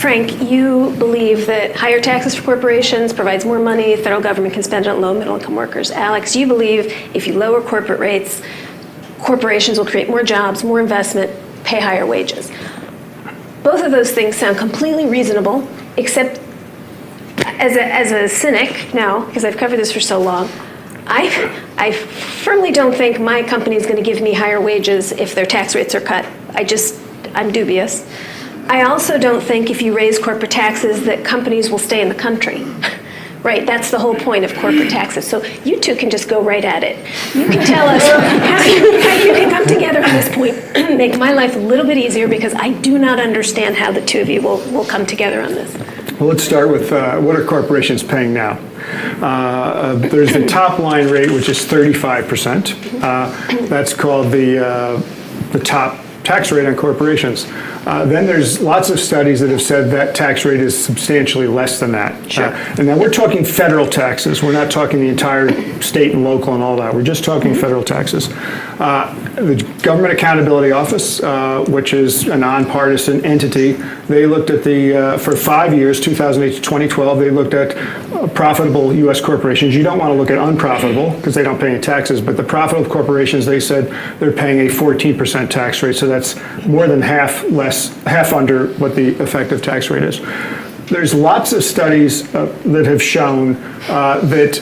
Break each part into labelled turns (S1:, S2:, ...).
S1: Frank, you believe that higher taxes for corporations provides more money, the federal government can spend it on low and middle income workers. Alex, you believe if you lower corporate rates, corporations will create more jobs, more investment, pay higher wages. Both of those things sound completely reasonable, except as a cynic now, because I've covered this for so long, I firmly don't think my company is going to give me higher wages if their tax rates are cut. I'm dubious. I also don't think if you raise corporate taxes that companies will stay in the country. Right, that's the whole point of corporate taxes. So you two can just go right at it. You can tell us how you can come together on this point, make my life a little bit easier, because I do not understand how the two of you will come together on this.
S2: Well, let's start with what are corporations paying now? There's the top line rate, which is 35%. That's called the top tax rate on corporations. Then there's lots of studies that have said that tax rate is substantially less than that.
S1: Sure.
S2: And now we're talking federal taxes. We're not talking the entire state and local and all that. We're just talking federal taxes. The Government Accountability Office, which is a nonpartisan entity, they looked at for 5 years, 2008 to 2012, they looked at profitable U.S. corporations. You don't want to look at unprofitable because they don't pay any taxes, but the profitable corporations, they said they're paying a 14% tax rate, so that's more than half under what the effective tax rate is. There's lots of studies that have shown that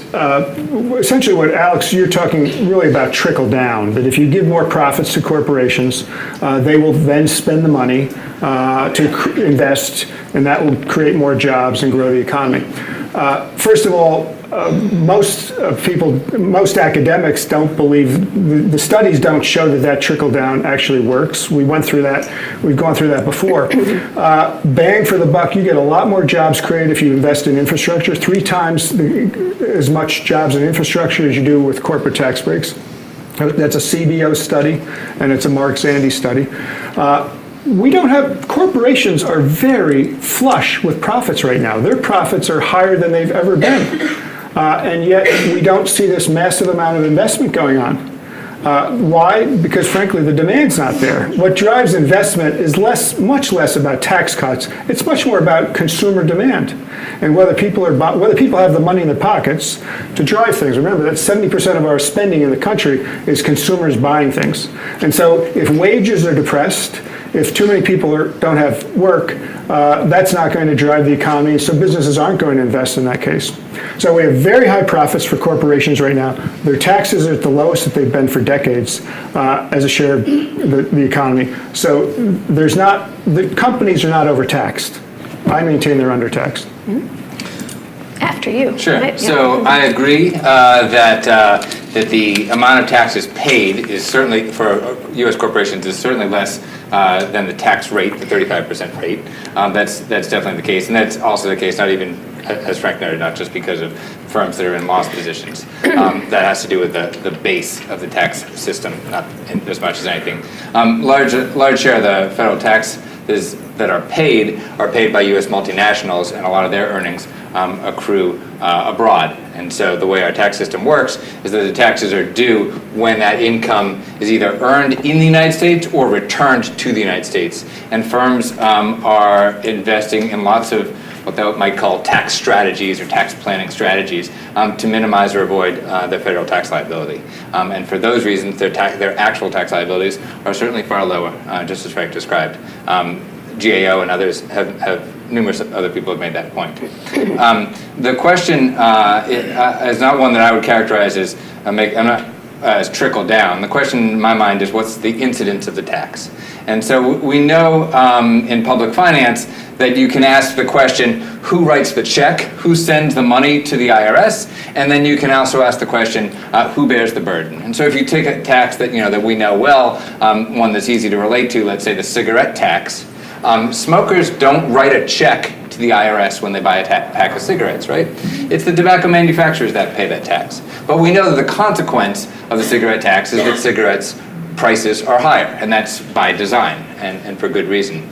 S2: essentially what, Alex, you're talking really about trickle down, that if you give more profits to corporations, they will then spend the money to invest, and that will create more jobs and grow the economy. First of all, most academics don't believe, the studies don't show that trickle down actually works. We've gone through that before. Bang for the buck, you get a lot more jobs created if you invest in infrastructure, 3 times as much jobs in infrastructure as you do with corporate tax breaks. That's a CBO study, and it's a Mark Zandi study. Corporations are very flush with profits right now. Their profits are higher than they've ever been. And yet we don't see this massive amount of investment going on. Why? Because frankly, the demand's not there. What drives investment is much less about tax cuts. It's much more about consumer demand and whether people have the money in their pockets to drive things. Remember that 70% of our spending in the country is consumers buying things. And so if wages are depressed, if too many people don't have work, that's not going to drive the economy, so businesses aren't going to invest in that case. So we have very high profits for corporations right now. Their taxes are at the lowest that they've been for decades as a share of the economy. So the companies are not overtaxed. I maintain they're undertaxed.
S1: After you.
S3: Sure.
S1: Right?
S3: So I agree that the amount of taxes paid is certainly, for U.S. corporations, is certainly less than the tax rate, the 35% rate. That's definitely the case, and that's also the case, not even, as Frank noted, not just because of firms that are in loss positions. That has to do with the base of the tax system, not as much as anything. Large share of the federal taxes that are paid by U.S. multinationals, and a lot of their earnings accrue abroad. And so the way our tax system works is that the taxes are due when that income is either earned in the United States or returned to the United States. And firms are investing in lots of what they might call tax strategies or tax planning strategies to minimize or avoid their federal tax liability. And for those reasons, their actual tax liabilities are certainly far lower, just as Frank described. GAO and others numerous other people have made that point. The question is not one that I would characterize as as trickle down. The question in my mind is, what's the incidence of the tax? And so we know in public finance that you can ask the question, who writes the check, who sends the money to the IRS, and then you can also ask the question, who bears the burden? And so if you take a tax that that we know well, one that's easy to relate to, let's say the cigarette tax, smokers don't write a check to the IRS when they buy a pack of cigarettes, right? It's the tobacco manufacturers that pay that tax. But we know that the consequence of the cigarette tax is that cigarettes prices are higher, and that's by design and for good reason.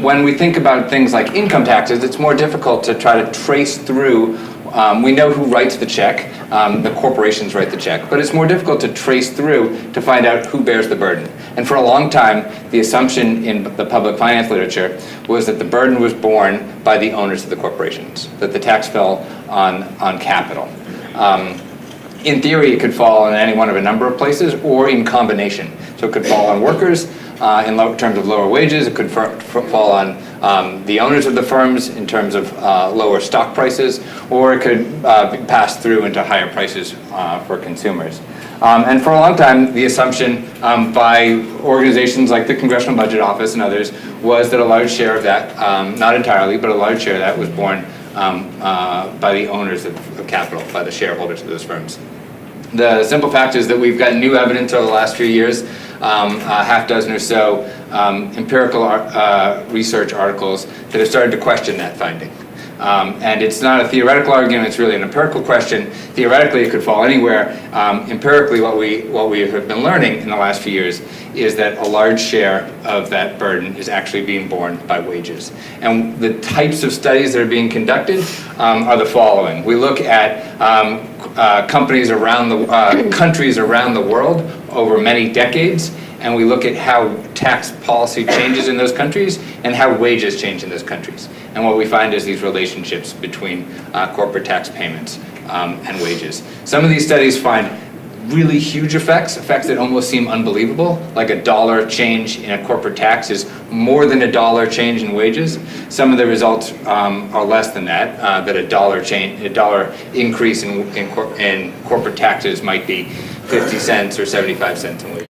S3: When we think about things like income taxes, it's more difficult to try to trace through. We know who writes the check. The corporations write the check, but it's more difficult to trace through to find out who bears the burden. And for a long time, the assumption in the public finance literature was that the burden was borne by the owners of the corporations, that the tax fell on capital. In theory, it could fall in any one of a number of places or in combination. So it could fall on workers in terms of lower wages. It could fall on the owners of the firms in terms of lower stock prices, or it could be passed through into higher prices for consumers. And for a long time, the assumption by organizations like the Congressional Budget Office and others was that a large share of that, not entirely, but a large share of that was borne by the owners of capital, by the shareholders of those firms. The simple fact is that we've got new evidence over the last few years, a half dozen or so empirical research articles that have started to question that finding. And it's not a theoretical argument, it's really an empirical question. Theoretically, it could fall anywhere. Empirically, what we have been learning in the last few years is that a large share of that burden is actually being borne by wages. And the types of studies that are being conducted are the following. We look at countries around the world over many decades, and we look at how tax policy changes in those countries and how wages change in those countries. And what we find is these relationships between corporate tax payments and wages. Some of these studies find really huge effects that almost seem unbelievable, like $1 change in a corporate tax is more than $1 change in wages. Some of the results are less than that, that $1 increase in corporate taxes might be 50 cents or 75 cents in wages.